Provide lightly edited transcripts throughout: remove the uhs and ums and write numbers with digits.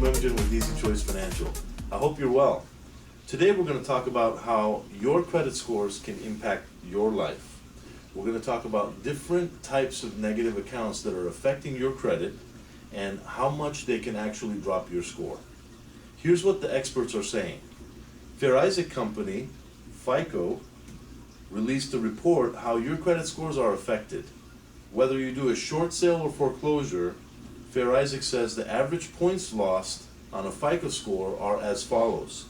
Moumdjian with Easy Choice Financial. I hope you're well. Today we're going to talk about how your credit scores can impact your life. We're going to talk about different types of negative accounts that are affecting your credit and how much they can actually drop your score. Here's what the experts are saying. Fair Isaac Company, FICO, released a report how your credit scores are affected. Whether you do a short sale or foreclosure, Fair Isaac says the average points lost on a FICO score are as follows.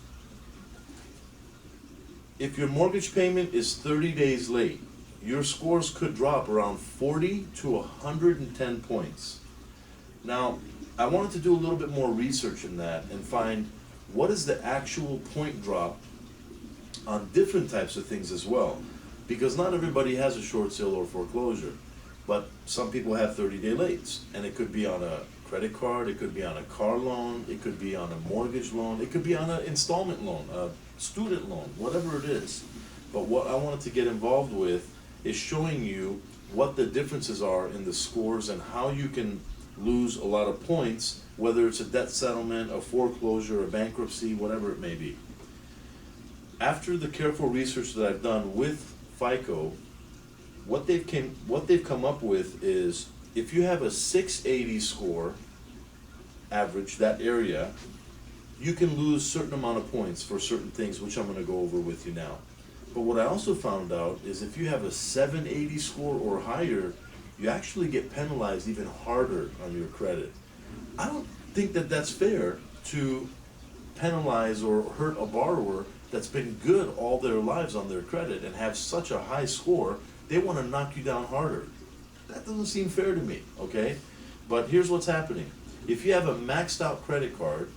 If your mortgage payment is 30 days late, your scores could drop around 40 to 110 points. Now, I wanted to do a little bit more research in that and find what is the actual point drop on different types of things as well. Because not everybody has a short sale or foreclosure, but some people have 30-day lates, and it could be on a credit card, it could be on a car loan, it could be on a mortgage loan, it could be on an installment loan, a student loan, whatever it is. But what I wanted to get involved with is showing you what the differences are in the scores and how you can lose a lot of points, whether it's a debt settlement, a foreclosure, a bankruptcy, whatever it may be. After the careful research that I've done with FICO, what they've come up with is if you have a 680 score average, that area, you can lose a certain amount of points for certain things, which I'm going to go over with you now. But what I also found out is if you have a 780 score or higher, you actually get penalized even harder on your credit. I don't think that that's fair to penalize or hurt a borrower that's been good all their lives on their credit and have such a high score. They want to knock you down harder. That doesn't seem fair to me, okay? But here's what's happening. If you have a maxed out credit card,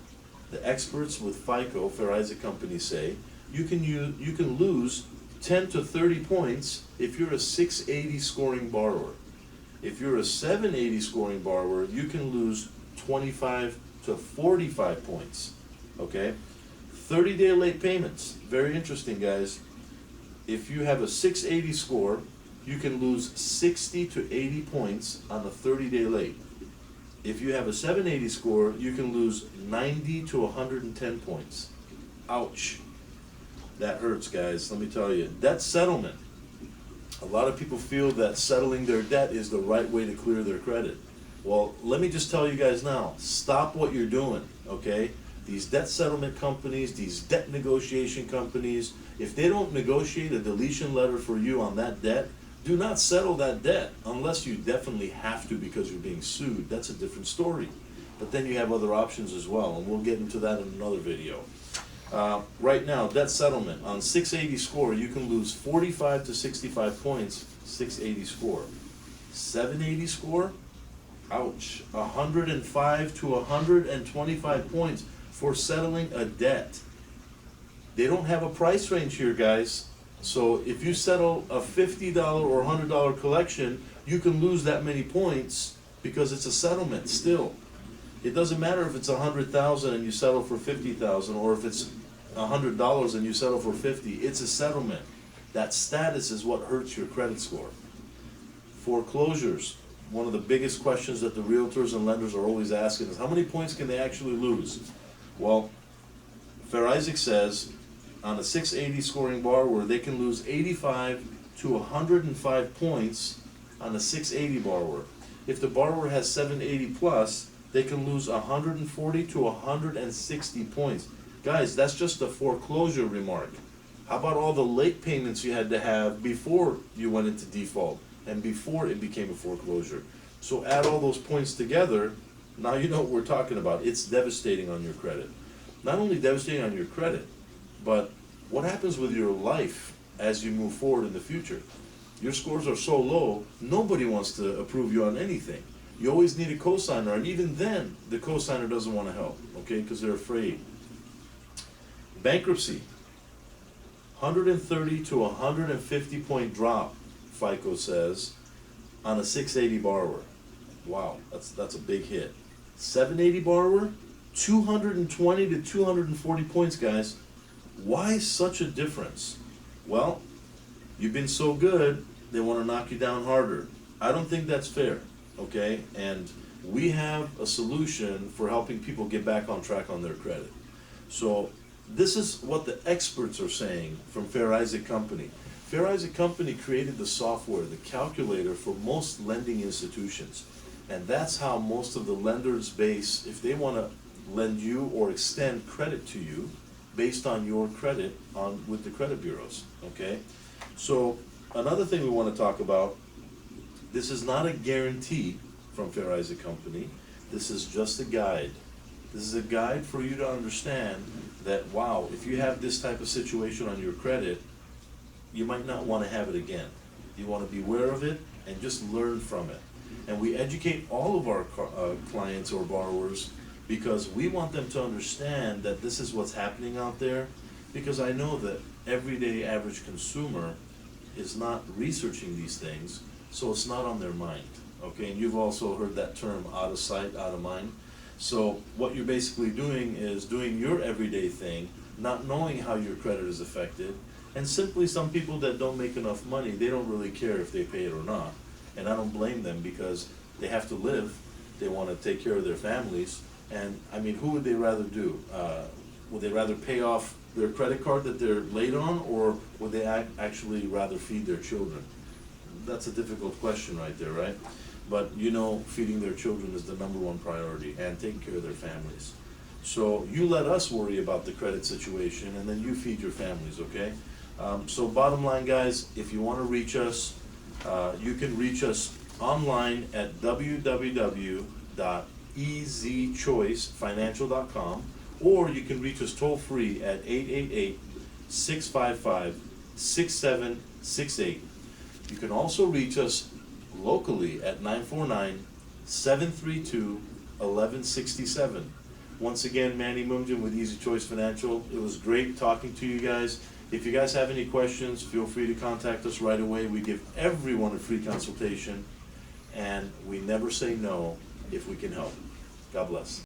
the experts with FICO, Fair Isaac Company, say you can lose 10 to 30 points if you're a 680 scoring borrower. If you're a 780 scoring borrower, you can lose 25 to 45 points, okay? 30-day late payments, very interesting, guys. If you have a 680 score, you can lose 60 to 80 points on a 30-day late. If you have a 780 score, you can lose 90 to 110 points. Ouch. That hurts, guys, let me tell you. Debt settlement. A lot of people feel that settling their debt is the right way to clear their credit. Well, let me just tell you guys now, stop what you're doing, okay? These debt settlement companies, these debt negotiation companies, if they don't negotiate a deletion letter for you on that debt, do not settle that debt unless you definitely have to because you're being sued. That's a different story. But then you have other options as well, and we'll get into that in another video. Right now, debt settlement, on 680 score, you can lose 45 to 65 points, 680 score. 780 score, ouch, 105 to 125 points for settling a debt. They don't have a price range here, guys. So if you settle a $50 or $100 collection, you can lose that many points because it's a settlement still. It doesn't matter if it's $100,000 and you settle for $50,000, or if it's $100 and you settle for $50. It's a settlement. That status is what hurts your credit score. Foreclosures. One of the biggest questions that the realtors and lenders are always asking is how many points can they actually lose? Well, Fair Isaac says on a 680 scoring borrower, they can lose 85 to 105 points on a 680 borrower. If the borrower has 780 plus, they can lose 140 to 160 points. Guys, that's just a foreclosure remark. How about all the late payments you had to have before you went into default and before it became a foreclosure? So add all those points together, now you know what we're talking about. It's devastating on your credit. Not only devastating on your credit, but what happens with your life as you move forward in the future? Your scores are so low, nobody wants to approve you on anything. You always need a cosigner, and even then, the cosigner doesn't want to help, okay, because they're afraid. Bankruptcy, 130 to 150 point drop, FICO says, on a 680 borrower. Wow, that's a big hit. 780 borrower, 220 to 240 points, guys. Why such a difference? Well, you've been so good, they want to knock you down harder. I don't think that's fair, okay? And we have a solution for helping people get back on track on their credit. So this is what the experts are saying from Fair Isaac Company. Fair Isaac Company created the software, the calculator for most lending institutions. And that's how most of the lenders base, if they want to lend you or extend credit to you based on your credit with the credit bureaus, okay? So another thing we want to talk about, this is not a guarantee from Fair Isaac Company. This is just a guide. This is a guide for you to understand that, wow, if you have this type of situation on your credit, you might not want to have it again. You want to be aware of it and just learn from it. And we educate all of our clients or borrowers because we want them to understand that this is what's happening out there, because I know that everyday average consumer is not researching these things, so it's not on their mind, okay? And you've also heard that term, out of sight, out of mind. So what you're basically doing is doing your everyday thing, not knowing how your credit is affected, and simply some people that don't make enough money, they don't really care if they pay it or not. And I don't blame them because they have to live, they want to take care of their families, and I mean, who would they rather do? Would they rather pay off their credit card that they're late on, or would they actually rather feed their children? That's a difficult question right there, right? But you know, feeding their children is the #1 priority, and taking care of their families. So you let us worry about the credit situation, and then you feed your families, okay? So bottom line, guys, if you want to reach us, you can reach us online at www.ezchoicefinancial.com, or you can reach us toll free at 888-655-6768. You can also reach us locally at 949-732-1167. Once again, Manny Moumdjian with Easy Choice Financial. It was great talking to you guys. If you guys have any questions, feel free to contact us right away. We give everyone a free consultation, and we never say no if we can help. God bless.